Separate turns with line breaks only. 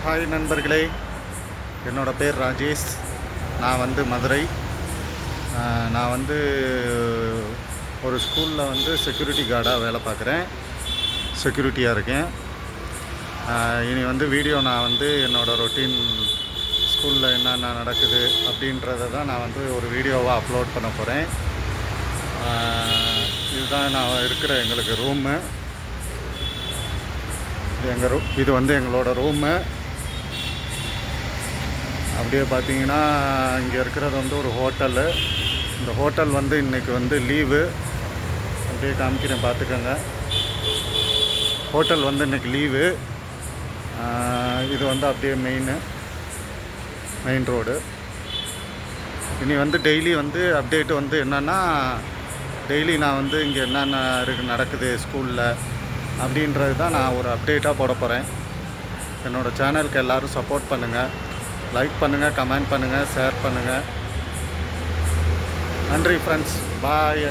Hi நண்பர்களே, என்னோட பேர் ராஜேஷ். நான் வந்து மதுரை. நான் வந்து ஒரு ஸ்கூலில் வந்து செக்யூரிட்டி கார்டாக வேலை பார்க்குறேன். செக்யூரிட்டியாக இருக்கேன். இனி வந்து வீடியோ நான் வந்து என்னோடய ரொட்டீன் ஸ்கூலில் என்னென்ன நடக்குது அப்படின்றத தான் நான் வந்து ஒரு வீடியோவாக அப்லோட் பண்ண போகிறேன். இதுதான் நான் இருக்கிற எங்களுக்கு ரூமு. இது வந்து எங்களோட ரூமு. அப்படியே பார்த்தீங்கன்னா இங்கே இருக்கிறது வந்து ஒரு ஹோட்டலு. இந்த ஹோட்டல் வந்து இன்றைக்கி வந்து லீவு. அப்படியே காமிக்கிறேன், பார்த்துக்கோங்க. ஹோட்டல் வந்து இன்றைக்கி லீவு. இது வந்து அப்படியே மெயின் ரோடு. இனி வந்து டெய்லி வந்து அப்டேட் வந்து என்னென்னா, டெய்லி நான் வந்து இங்கே என்னென்ன நடக்குது ஸ்கூலில் அப்படின்றது தான் நான் ஒரு அப்டேட்டாக போட போகிறேன். என்னோடய சேனலுக்கு எல்லோரும் சப்போர்ட் பண்ணுங்கள், லைக் பண்ணுங்கள், கமெண்ட் பண்ணுங்கள், ஷேர் பண்ணுங்கள். நன்றி ஃப்ரெண்ட்ஸ், பாய்.